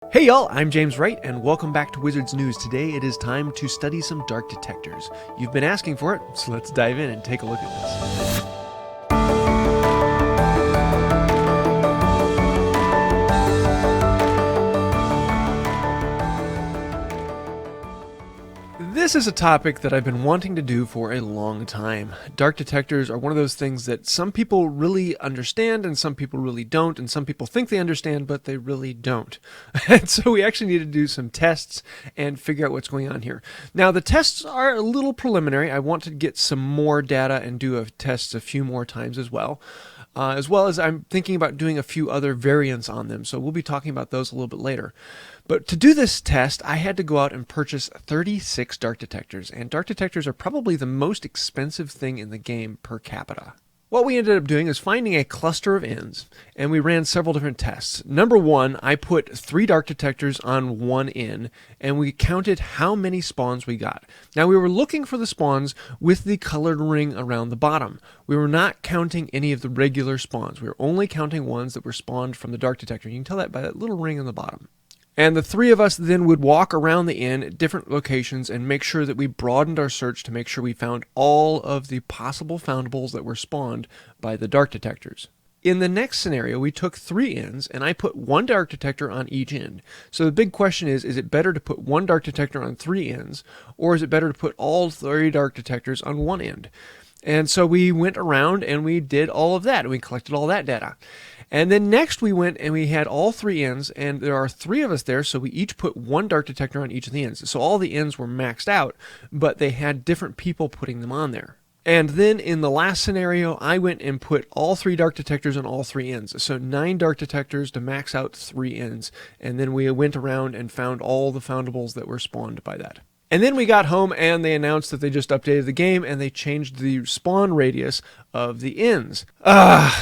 Hey y'all, I'm JamesWright, and welcome back to Wizards News. Today it is time to study some dark detectors. You've been asking for it, so let's dive in and take a look at this. This is a topic that I've been wanting to do for a long time. Dark detectors are one of those things that some people really understand and some people really don't, and some people think they understand, but they really don't. And so we actually need to do some tests and figure out what's going on here. Now, the tests are a little preliminary. I want to get some more data and do tests a few more times as well as I'm thinking about doing a few other variants on them, so we'll be talking about those a little bit later. But to do this test, I had to go out and purchase 36 dark detectors, and dark detectors are probably the most expensive thing in the game per capita. What we ended up doing is finding a cluster of inns, and we ran several different tests. Number one, I put 3 dark detectors on one inn, and we counted how many spawns we got. Now, we were looking for the spawns with the colored ring around the bottom. We were not counting any of the regular spawns. We were only counting ones that were spawned from the dark detector. You can tell that by that little ring on the bottom. And the 3 of us then would walk around the inn at different locations and make sure that we broadened our search to make sure we found all of the possible foundables that were spawned by the dark detectors. In the next scenario, we took 3 inns, and I put 1 dark detector on each inn. So the big question is it better to put 1 dark detector on 3 inns, or is it better to put all 3 dark detectors on 1 end? And so we went around and we did all of that, and we collected all that data. And then next we went and we had all 3 inns, and there are 3 of us there, so we each put 1 dark detector on each of the inns. So all the inns were maxed out, but they had different people putting them on there. And then in the last scenario, I went and put all 3 dark detectors on all 3 inns. So 9 dark detectors to max out 3 inns. And then we went around and found all the foundables that were spawned by that. And then we got home and they announced that they just updated the game and they changed the spawn radius of the inns.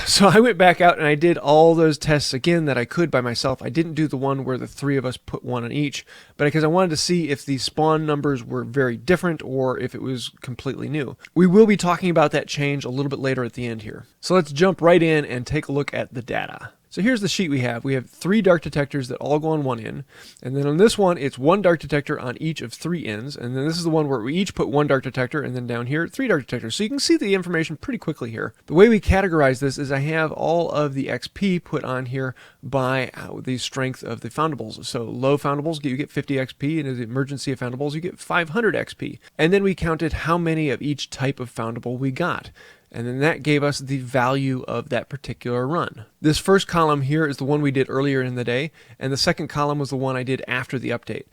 So I went back out and I did all those tests again that I could by myself. I didn't do the one where the 3 of us put 1 on each, but because I wanted to see if the spawn numbers were very different or if it was completely new. We will be talking about that change a little bit later at the end here. So let's jump right in and take a look at the data. So here's the sheet we have. We have 3 dark detectors that all go on 1 inn. And then on this one, it's 1 dark detector on each of 3 inns. And then this is the one where we each put 1 dark detector, and then down here, 3 dark detectors. So you can see the information pretty quickly here. The way we categorize this is I have all of the XP put on here by the strength of the foundables. So low foundables, you get 50 XP, and the emergency of foundables, you get 500 XP. And then we counted how many of each type of foundable we got. And then that gave us the value of that particular run. This first column here is the one we did earlier in the day, and the second column was the one I did after the update.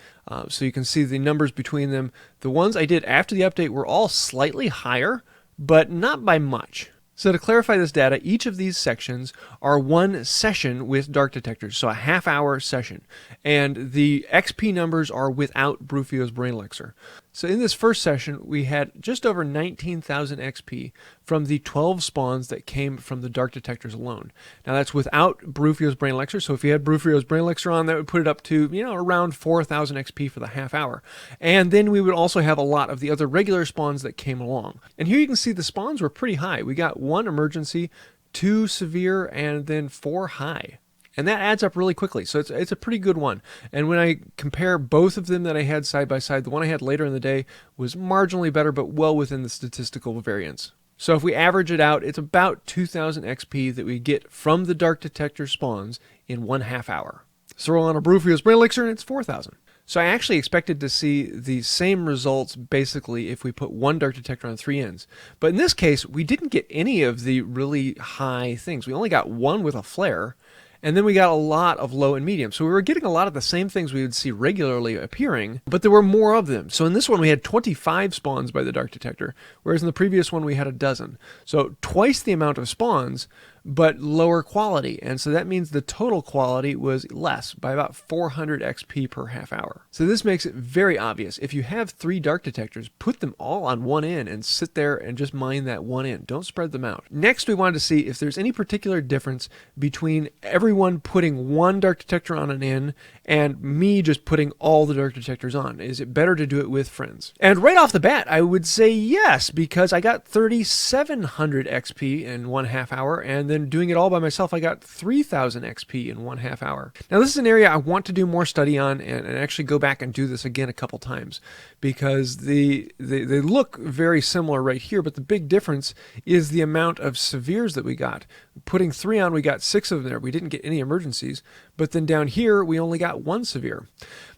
So you can see the numbers between them. The ones I did after the update were all slightly higher, but not by much. So to clarify this data, each of these sections are 1 session with dark detectors, so a half-hour session. And the XP numbers are without Brufio's Brain Elixir. So in this first session, we had just over 19,000 XP from the 12 spawns that came from the dark detectors alone. Now that's without Brufio's Brain Elixir, so if you had Brufio's Brain Elixir on, that would put it up to, around 4,000 XP for the half hour. And then we would also have a lot of the other regular spawns that came along. And here you can see the spawns were pretty high. We got 1 emergency, 2 severe, and then 4 high. And that adds up really quickly, so it's a pretty good one. And when I compare both of them that I had side by side, the one I had later in the day was marginally better, but well within the statistical variance. So if we average it out, it's about 2,000 XP that we get from the dark detector spawns in 1 half hour. So roll on a Brufio's Brain Elixir, and it's 4,000. So I actually expected to see the same results basically if we put 1 dark detector on 3 inns. But in this case, we didn't get any of the really high things. We only got 1 with a flare. And then we got a lot of low and medium. So we were getting a lot of the same things we would see regularly appearing, but there were more of them. So in this one, we had 25 spawns by the dark detector, whereas in the previous one, we had a dozen. So twice the amount of spawns, but lower quality. And so that means the total quality was less by about 400 XP per half hour. So this makes it very obvious. If you have 3 dark detectors, put them all on 1 inn and sit there and just mine that 1 inn. Don't spread them out. Next, we wanted to see if there's any particular difference between everyone putting 1 dark detector on an inn and me just putting all the dark detectors on. Is it better to do it with friends? And right off the bat, I would say yes, because I got 3,700 XP in 1 half hour, and then doing it all by myself, I got 3,000 XP in 1/2 hour. Now this is an area I want to do more study on and actually go back and do this again a couple times, because they look very similar right here, but the big difference is the amount of severes that we got. Putting 3 on, we got 6 of them there. We didn't get any emergencies, but then down here we only got 1 severe.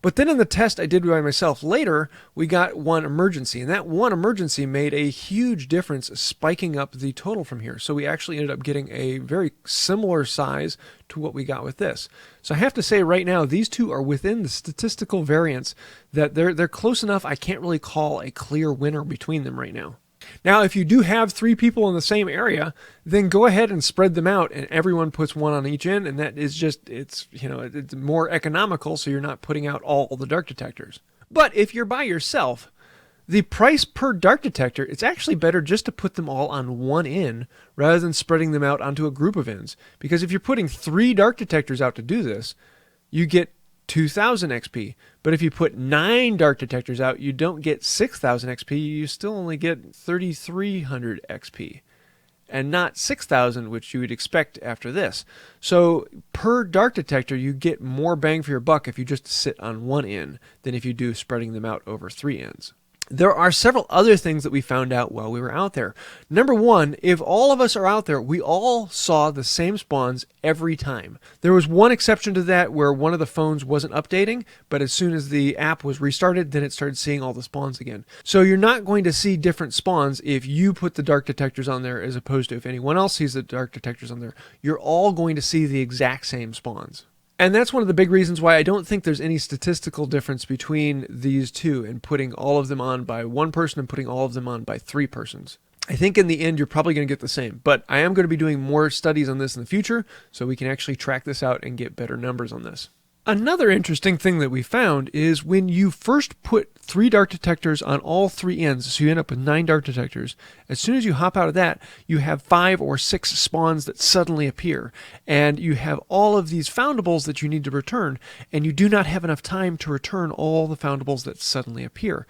But then in the test I did by myself later, we got 1 emergency, and that 1 emergency made a huge difference, spiking up the total from here. So we actually ended up getting a very similar size to what we got with this. So I have to say right now, these two are within the statistical variance that they're close enough. I can't really call a clear winner between them right now. Now, if you do have 3 people in the same area, then go ahead and spread them out, and everyone puts 1 on each end, and that is just, it's more economical, so you're not putting out all the dark detectors. But if you're by yourself, the price per dark detector, it's actually better just to put them all on 1 end rather than spreading them out onto a group of ends. Because if you're putting 3 dark detectors out to do this, you get 2,000 XP. But if you put 9 dark detectors out, you don't get 6,000 XP. You still only get 3,300 XP. And not 6,000, which you would expect after this. So per dark detector, you get more bang for your buck if you just sit on 1 end than if you do spreading them out over 3 ends. There are several other things that we found out while we were out there. Number 1, if all of us are out there, we all saw the same spawns every time. There was one exception to that where one of the phones wasn't updating, but as soon as the app was restarted, then it started seeing all the spawns again. So you're not going to see different spawns if you put the dark detectors on there as opposed to if anyone else sees the dark detectors on there. You're all going to see the exact same spawns. And that's one of the big reasons why I don't think there's any statistical difference between these two and putting all of them on by 1 person and putting all of them on by 3 persons. I think in the end you're probably going to get the same, but I am going to be doing more studies on this in the future so we can actually track this out and get better numbers on this. Another interesting thing that we found is when you first put 3 dark detectors on all 3 ends, so you end up with 9 dark detectors, as soon as you hop out of that, you have 5 or 6 spawns that suddenly appear, and you have all of these foundables that you need to return, and you do not have enough time to return all the foundables that suddenly appear.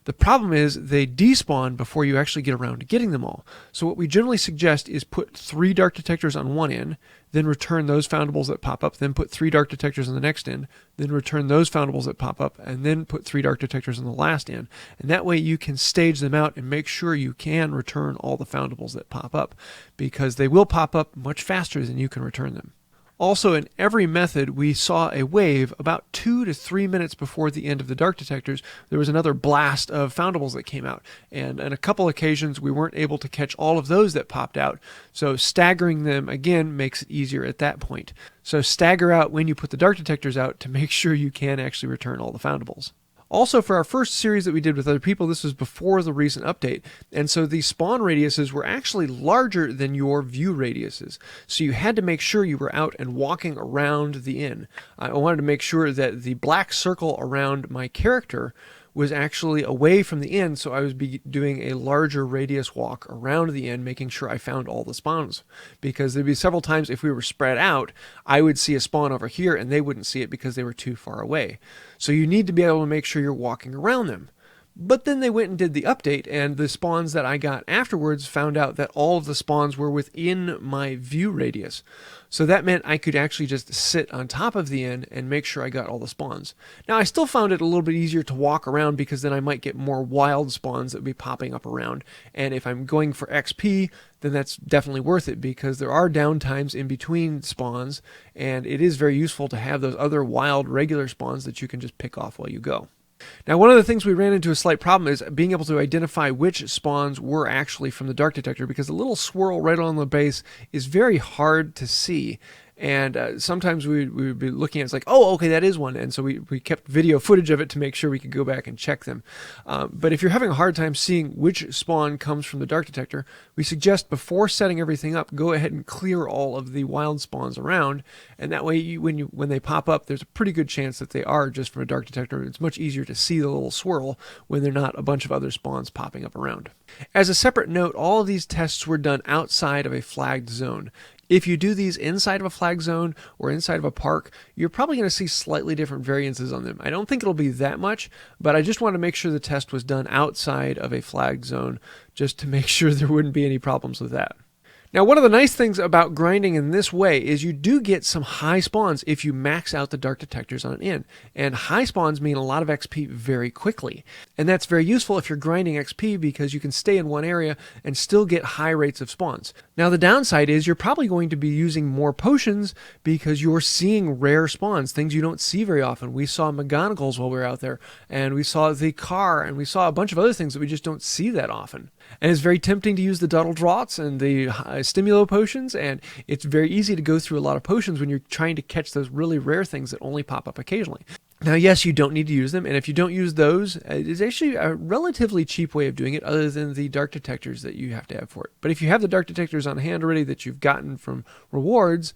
The problem is they despawn before you actually get around to getting them all. So what we generally suggest is put 3 dark detectors on 1 end, then return those foundables that pop up, then put 3 dark detectors on the next end, then return those foundables that pop up, and then put 3 dark detectors on the last end. And that way you can stage them out and make sure you can return all the foundables that pop up, because they will pop up much faster than you can return them. Also, in every method, we saw a wave about 2 to 3 minutes before the end of the dark detectors. There was another blast of foundables that came out, and on a couple occasions we weren't able to catch all of those that popped out, so staggering them again makes it easier at that point. So stagger out when you put the dark detectors out to make sure you can actually return all the foundables. Also, for our first series that we did with other people, this was before the recent update, and so the spawn radiuses were actually larger than your view radiuses. So you had to make sure you were out and walking around the inn. I wanted to make sure that the black circle around my character was actually away from the inn, so I was doing a larger radius walk around the inn, making sure I found all the spawns. Because there'd be several times if we were spread out, I would see a spawn over here and they wouldn't see it because they were too far away. So you need to be able to make sure you're walking around them. But then they went and did the update, and the spawns that I got afterwards found out that all of the spawns were within my view radius. So that meant I could actually just sit on top of the inn and make sure I got all the spawns. Now, I still found it a little bit easier to walk around because then I might get more wild spawns that would be popping up around. And if I'm going for XP, then that's definitely worth it because there are downtimes in between spawns, and it is very useful to have those other wild regular spawns that you can just pick off while you go. Now, one of the things we ran into a slight problem is being able to identify which spawns were actually from the dark detector, because the little swirl right on the base is very hard to see. And sometimes we would be looking at it, it's like, oh, okay, that is one. And so we kept video footage of it to make sure we could go back and check them. But if you're having a hard time seeing which spawn comes from the dark detector, we suggest before setting everything up, go ahead and clear all of the wild spawns around. And that way, when they pop up, there's a pretty good chance that they are just from a dark detector. It's much easier to see the little swirl when they're not a bunch of other spawns popping up around. As a separate note, all of these tests were done outside of a flagged zone. If you do these inside of a flag zone or inside of a park, you're probably going to see slightly different variances on them. I don't think it'll be that much, but I just want to make sure the test was done outside of a flagged zone just to make sure there wouldn't be any problems with that. Now, one of the nice things about grinding in this way is you do get some high spawns if you max out the dark detectors on an inn. And high spawns mean a lot of XP very quickly. And that's very useful if you're grinding XP because you can stay in one area and still get high rates of spawns. Now, the downside is you're probably going to be using more potions because you're seeing rare spawns, things you don't see very often. We saw McGonagalls while we were out there, and we saw the car, and we saw a bunch of other things that we just don't see that often. And it's very tempting to use the Duddle Draughts and the Stimulo potions, and it's very easy to go through a lot of potions when you're trying to catch those really rare things that only pop up occasionally. Now, yes, you don't need to use them, and if you don't use those, it is actually a relatively cheap way of doing it other than the dark detectors that you have to have for it. But if you have the dark detectors on hand already that you've gotten from rewards,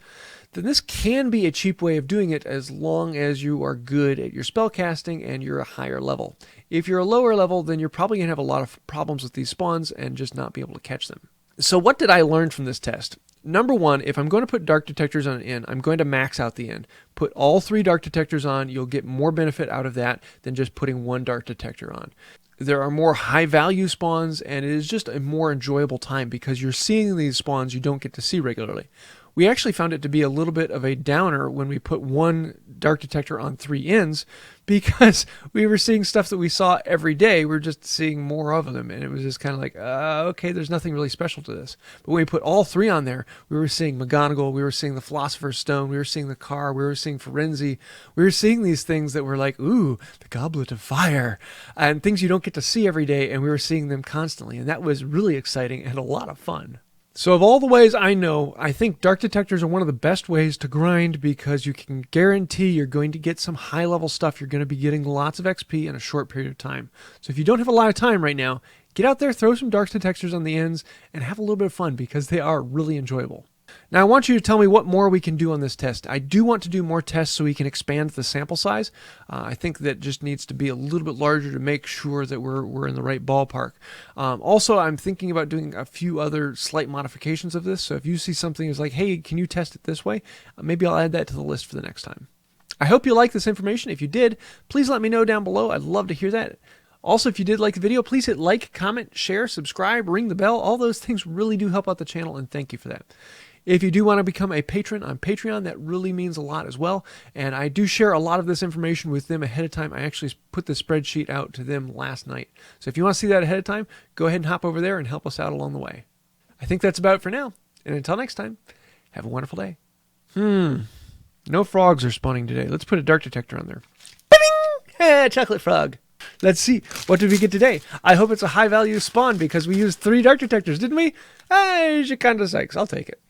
then this can be a cheap way of doing it as long as you are good at your spellcasting and you're a higher level. If you're a lower level, then you're probably going to have a lot of problems with these spawns and just not be able to catch them. So what did I learn from this test? Number one, if I'm going to put dark detectors on an inn, I'm going to max out the inn. Put all 3 dark detectors on. You'll get more benefit out of that than just putting 1 dark detector on. There are more high value spawns, and it is just a more enjoyable time because you're seeing these spawns you don't get to see regularly. We actually found it to be a little bit of a downer when we put 1 dark detector on 3 inns because we were seeing stuff that we saw every day. We were just seeing more of them, and it was just kind of like, okay, there's nothing really special to this. But when we put all 3 on there, we were seeing McGonagall, we were seeing the Philosopher's Stone, we were seeing the car, we were seeing Firenze, we were seeing these things that were like, ooh, the Goblet of Fire, and things you don't get to see every day, and we were seeing them constantly, and that was really exciting and a lot of fun. So of all the ways I know, I think dark detectors are one of the best ways to grind because you can guarantee you're going to get some high-level stuff. You're going to be getting lots of XP in a short period of time. So if you don't have a lot of time right now, get out there, throw some dark detectors on the ends, and have a little bit of fun because they are really enjoyable. Now I want you to tell me what more we can do on this test. I do want to do more tests so we can expand the sample size. I think that just needs to be a little bit larger to make sure that we're in the right ballpark. Also, I'm thinking about doing a few other slight modifications of this. So if you see something that's like, hey, can you test it this way? Maybe I'll add that to the list for the next time. I hope you like this information. If you did, please let me know down below. I'd love to hear that. Also, if you did like the video, please hit like, comment, share, subscribe, ring the bell. All those things really do help out the channel, and thank you for that. If you do want to become a patron on Patreon, that really means a lot as well. And I do share a lot of this information with them ahead of time. I actually put the spreadsheet out to them last night. So if you want to see that ahead of time, go ahead and hop over there and help us out along the way. I think that's about it for now. And until next time, have a wonderful day. No frogs are spawning today. Let's put a dark detector on there. Hey, chocolate frog. Let's see. What did we get today? I hope it's a high value spawn because we used 3 dark detectors, didn't we? Hey, Shikanda Sykes. I'll take it.